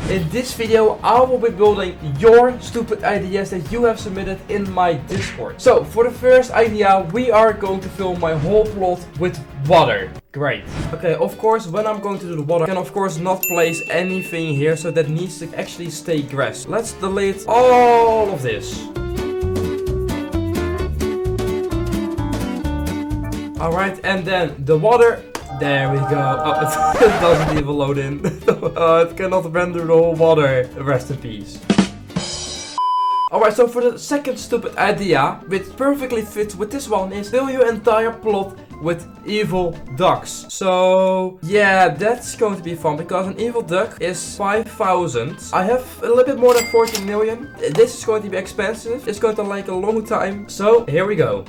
In this video, I will be building your stupid ideas that you have submitted in my Discord. So, for the first idea, we are going to fill my whole plot with water. Great. Okay, of course, when I'm going to do the water, I can of course not place anything here, so that needs to actually stay grass. Let's delete all of this. Alright, and then the water. There we go. Oh, it doesn't even load in. It cannot render the whole water. Rest in peace. Alright, so for the second stupid idea, which perfectly fits with this one, is fill your entire plot with evil ducks. So yeah, that's going to be fun because an evil duck is 5,000. I have a little bit more than 14 million. This is going to be expensive. It's going to take a long time. So here we go.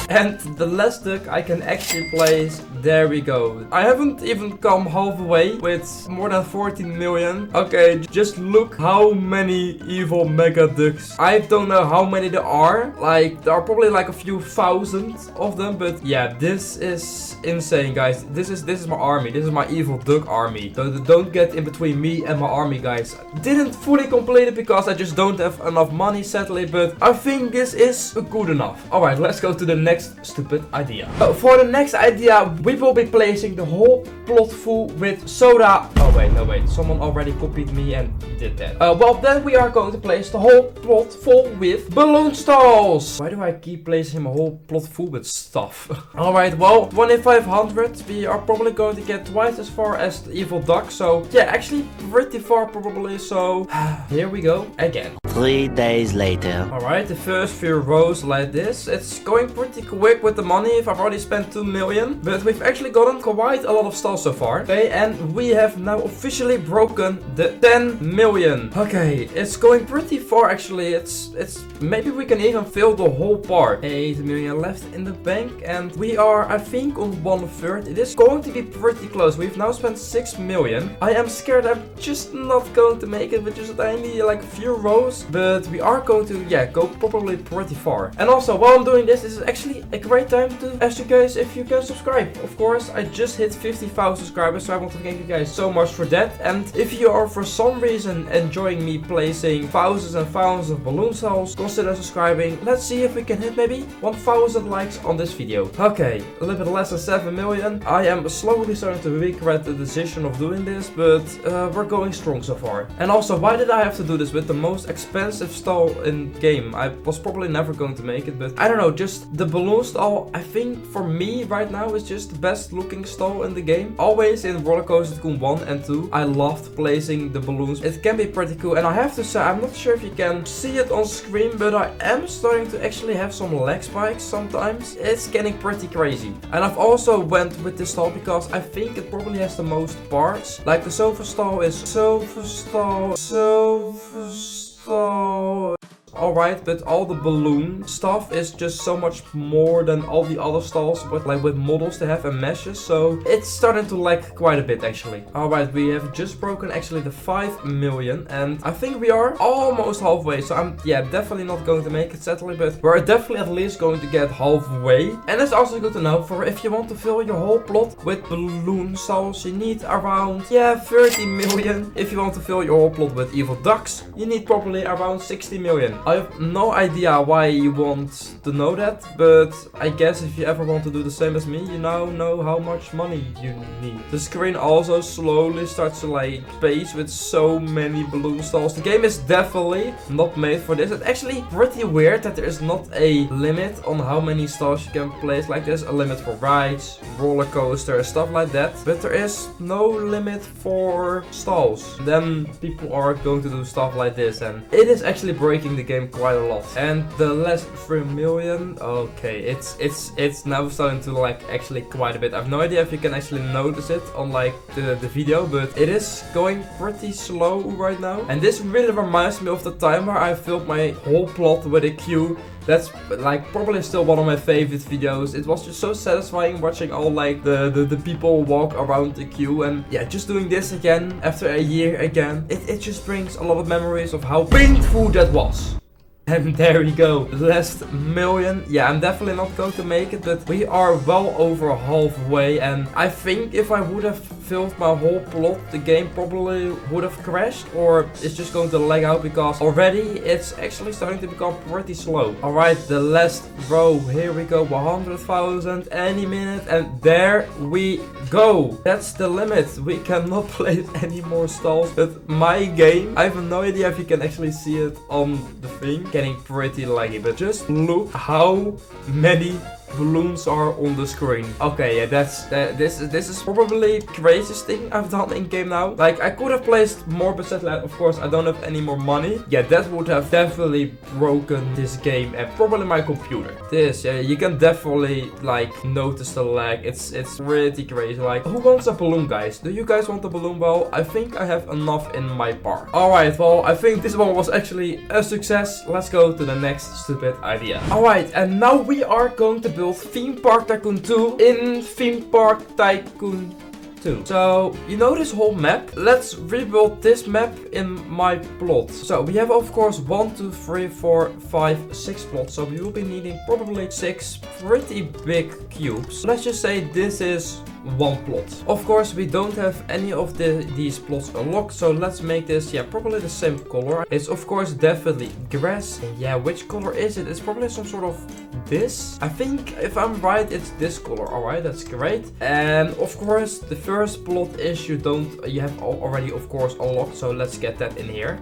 And the last duck I can actually place, there we go. I haven't even come halfway with more than 14 million. Okay, just look how many evil mega ducks. I don't know how many there are. Like, there are probably like a few thousand of them. But yeah, this is insane, guys. This is my army. This is my evil duck army. So don't get in between me and my army, guys. Didn't fully complete it because I just don't have enough money, sadly. But I think this is good enough. Alright, let's go to the next stupid idea. For the next idea, we will be placing the whole plot full with soda. Oh wait, no wait, someone already copied me and did that. Well, then we are going to place the whole plot full with balloon stalls. Why do I keep placing my whole plot full with stuff? Alright, well, 2500, we are probably going to get twice as far as the evil duck. So yeah, actually pretty far probably. So here we go again. 3 days later. Alright, the first few rows like this. It's going pretty quick with the money. If I've already spent 2 million, but we've actually gotten quite a lot of stalls so far. Okay, and we have now officially broken the 10 million. Okay, it's going pretty far actually. It's maybe we can even fill the whole part. 8 million left in the bank, and we are, I think, on 1/3. It is going to be pretty close. We've now spent 6 million. I am scared I'm just not going to make it with just only like a few rows, but we are going to, yeah, go probably pretty far. And also, while I'm doing this is actually a great time to ask you guys if you can subscribe. Of course, I just hit 50,000 subscribers, so I want to thank you guys so much for that. And if you are for some reason enjoying me placing thousands and thousands of balloon stalls, consider subscribing. Let's see if we can hit maybe 1,000 likes on this video. Okay, a little bit less than 7 million. I am slowly starting to regret the decision of doing this, but we're going strong so far. And also, why did I have to do this with the most expensive stall in game? I was probably never going to make it, but I don't know, just the balloon stall, I think for me right now is just the best looking stall in the game. Always in Roller Coaster Tycoon 1 and 2, I loved placing the balloons. It can be pretty cool, and I have to say, I'm not sure if you can see it on screen, but I am starting to actually have some leg spikes sometimes. It's getting pretty crazy. And I've also went with this stall because I think it probably has the most parts. Like the sofa stall is sofa stall. Alright, but all the balloon stuff is just so much more than all the other stalls, but like with models they have and meshes, so it's starting to lag quite a bit actually. Alright, we have just broken actually the 5 million, and I think we are almost halfway, so I'm, yeah, definitely not going to make it sadly, but we're definitely at least going to get halfway. And it's also good to know, for if you want to fill your whole plot with balloon stalls, you need around, yeah, 30 million. If you want to fill your whole plot with evil ducks, you need probably around 60 million. I have no idea why you want to know that, but I guess if you ever want to do the same as me, you now know how much money you need. The screen also slowly starts to like space with so many balloon stalls. The game is definitely not made for this. It's actually pretty weird that there is not a limit on how many stalls you can place. Like there's a limit for rides, roller coasters, stuff like that, but there is no limit for stalls. Then people are going to do stuff like this, and it is actually breaking the game quite a lot. And the last 3 million, okay, it's now starting to like actually quite a bit. I have no idea if you can actually notice it on like the video, but it is going pretty slow right now. And this really reminds me of the time where I filled my whole plot with a queue. That's like probably still one of my favorite videos. It was just so satisfying watching all like the people walk around the queue, and yeah, just doing this again after a year again, it just brings a lot of memories of how painful that was. And there we go. Last million. Yeah, I'm definitely not going to make it, but we are well over halfway. And I think if I would have filled my whole plot, the game probably would have crashed, or it's just going to lag out because already it's actually starting to become pretty slow. Alright, the last row. Here we go. 100,000 any minute. And there we go. That's the limit. We cannot play any more stalls. But my game, I have no idea if you can actually see it on the thing. Getting pretty laggy, but just look how many balloons are on the screen. Okay, yeah, this is probably the craziest thing I've done in game now. Like, I could have placed more, but sadly, of course, I don't have any more money. Yeah, that would have definitely broken this game and probably my computer. This, yeah, you can definitely like notice the lag. It's pretty crazy. Like, who wants a balloon, guys? Do you guys want a balloon? Well, I think I have enough in my park. Alright, well, I think this one was actually a success. Let's go to the next stupid idea. Alright, and now we are going to build Theme Park Tycoon 2 in Theme Park Tycoon 2. So, you know this whole map? Let's rebuild this map in my plot. So, we have of course 1, 2, 3, 4, 5, 6 plots. So, we will be needing probably 6 pretty big cubes. Let's just say this is one plot. Of course, we don't have any of these plots unlocked, so let's make this, yeah, probably the same color. It's of course definitely grass. And yeah, which color is it? It's probably some sort of this. I think if I'm right, it's this color. Alright, that's great. And of course, the first plot is you have already of course unlocked, so let's get that in here.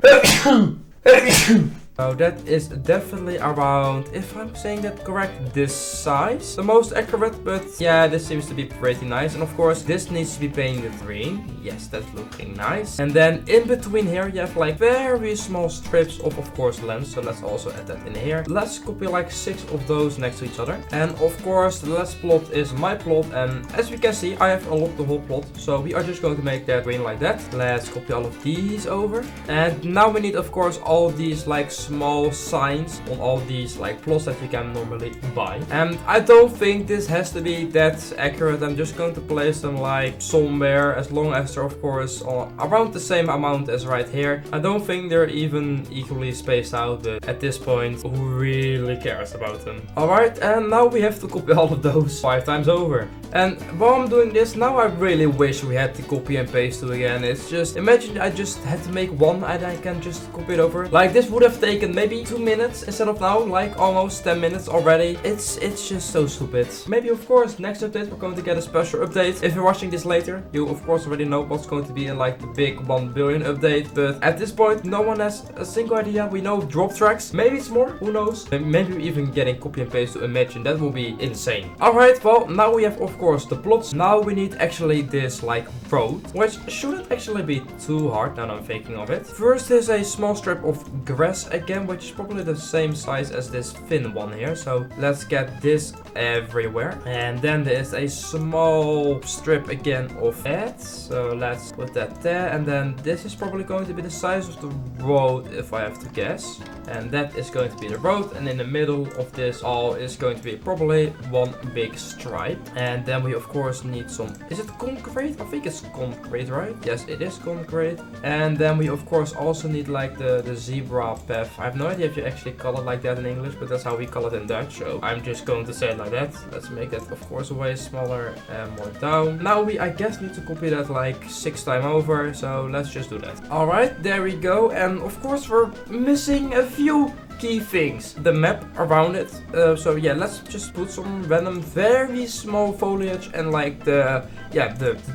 So that is definitely around, if I'm saying that correct, this size. The most accurate, but yeah, this seems to be pretty nice. And of course, this needs to be painted green. Yes, that's looking nice. And then in between here, you have like very small strips of course, land. So let's also add that in here. Let's copy like 6 of those next to each other. And of course, the last plot is my plot. And as we can see, I have unlocked the whole plot. So we are just going to make that green like that. Let's copy all of these over. And now we need, of course, all these like small signs on all these like plots that you can normally buy. And I don't think this has to be that accurate. I'm just going to place them like somewhere, as long as they're of course around the same amount as right here. I don't think they're even equally spaced out, but at this point, who really cares about them? Alright, and now we have to copy all of those 5 times over. And while I'm doing this, now I really wish we had to copy and paste to again. It's just, imagine I just had to make one and I can just copy it over. Like, this would have taken maybe 2 minutes instead of now like almost 10 minutes already. It's just so stupid. Maybe of course next update we're going to get a special update. If you're watching this later, you of course already know what's going to be in like the big 1 billion update. But at this point, no one has a single idea. We know drop tracks. Maybe it's more. Who knows? Maybe even getting copy and paste to imagine. That will be insane. Alright, well now we have of course the plots. Now we need actually this like road, which shouldn't actually be too hard now that I'm thinking of it. First is a small strip of grass again, which is probably the same size as this thin one here. So let's get this everywhere. And then there's a small strip again of that. So let's put that there. And then this is probably going to be the size of the road, if I have to guess. And that is going to be the road. And in the middle of this all is going to be probably one big stripe. And then we of course need some, is it concrete? I think it's concrete, right? Yes, it is concrete. And then we of course also need like the zebra path. I have no idea if you actually call it like that in English, but that's how we call it in Dutch. So I'm just going to say it like that. Let's make it of course way smaller and more down. Now we, I guess, need to copy that like 6 times over. So let's just do that. Alright, there we go. And of course we're missing a few key things. The map around it. So yeah, let's just put some random very small foliage and like the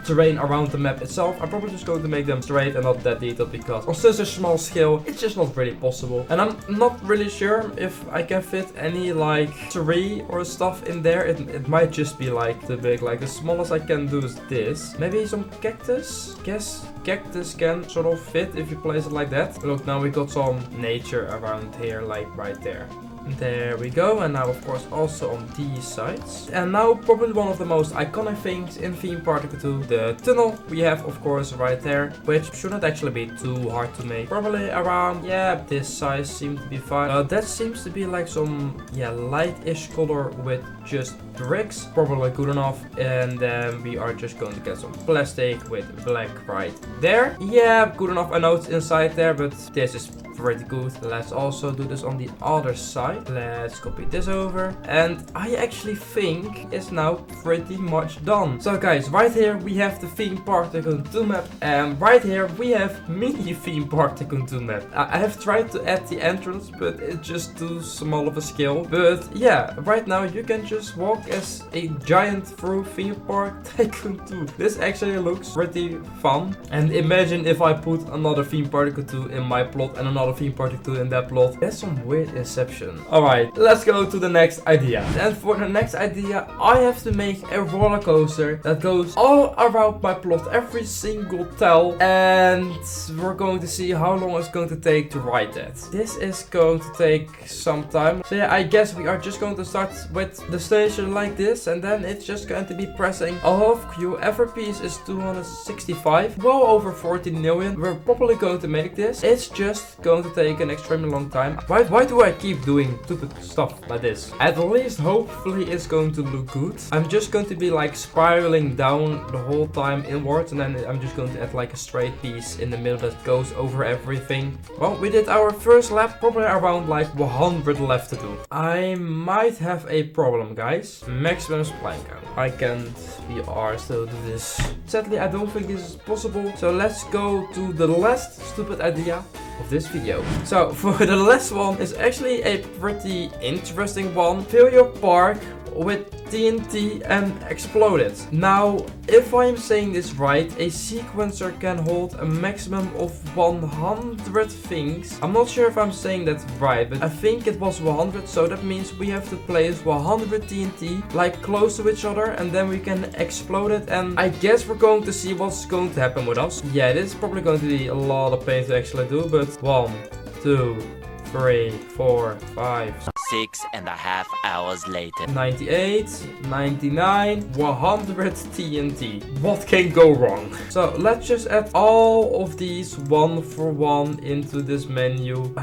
terrain around the map itself. I'm probably just going to make them straight and not that detailed, because on such a small scale it's just not really possible. And I'm not really sure if I can fit any like tree or stuff in there. It might just be like the big, like the smallest I can do is this. Maybe some cactus? Guess cactus can sort of fit if you place it like that. Look, now we got some nature around here, like right there. There we go. And now of course also on these sides. And now probably one of the most iconic things in Theme Park Tycoon 2, the tunnel we have of course right there, which shouldn't actually be too hard to make. Probably around, yeah, this size seems to be fine. That seems to be like some, yeah, light-ish color with just bricks. Probably good enough. And then we are just going to get some plastic with black right there. Yeah, good enough. I know it's inside there, but this is pretty good. Let's also do this on the other side. Let's copy this over. And I actually think it's now pretty much done. So guys, right here we have the Theme Park Tycoon 2 map. And right here we have mini Theme Park Tycoon 2 map. I have tried to add the entrance, but it's just too small of a scale. But yeah, right now you can just walk as a giant through Theme Park Tycoon 2. This actually looks pretty fun. And imagine if I put another Theme Park Tycoon 2 in my plot and another Theme Park Tycoon 2 in that plot. That's some weird inception. Alright, let's go to the next idea. And for the next idea, I have to make a roller coaster that goes all around my plot, every single tile. And we're going to see how long it's going to take to ride that. This is going to take some time. So yeah, I guess we are just going to start with the station like this. And then it's just going to be pressing a half Q. Every piece is 265. Well over 14 million. We're probably going to make this. It's just going to take an extremely long time. Why do I keep doing stupid stuff like this? At least hopefully it's going to look good. I'm just going to be like spiraling down the whole time inwards, and then I'm just going to add like a straight piece in the middle that goes over everything. Well, we did our first lap, probably around like 100 left to do. I might have a problem, guys. Maximum spline count. I can't be arsed to do this. Sadly, I don't think this is possible. So let's go to the last stupid idea of this video. So for the last one is actually a pretty interesting one. Fill your park with TNT and explode it. Now, if I am saying this right, a sequencer can hold a maximum of 100 things. I'm not sure if I'm saying that right, but I think it was 100, so that means we have to place 100 TNT like close to each other, and then we can explode it. And I guess we're going to see what's going to happen with us. Yeah, this is probably going to be a lot of pain to actually do, but 1, 2, 3, 4, 5, 6.5 hours later. 98, 99, 100 TNT. What can go wrong? So let's just add all of these one for one into this menu.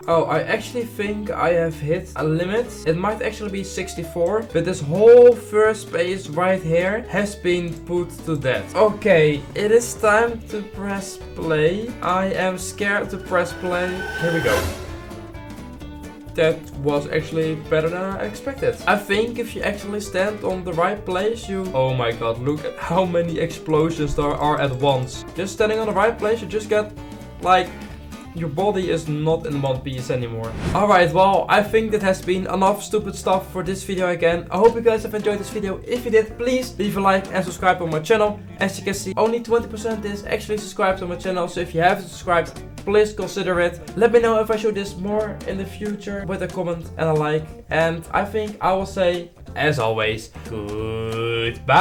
Oh, I actually think I have hit a limit. It might actually be 64, but this whole first space right here has been put to death. Okay, it is time to press play. I am scared to press play. Here we go. That was actually better than I expected. I think if you actually stand on the right place, you... Oh my god, look at how many explosions there are at once. Just standing on the right place, you just get, like... Your body is not in one piece anymore. Alright, well, I think that has been enough stupid stuff for this video again. I hope you guys have enjoyed this video. If you did, please leave a like and subscribe on my channel. As you can see, only 20% is actually subscribed to my channel. So if you haven't subscribed, please consider it. Let me know if I should do this more in the future with a comment and a like. And I think I will say, as always, goodbye.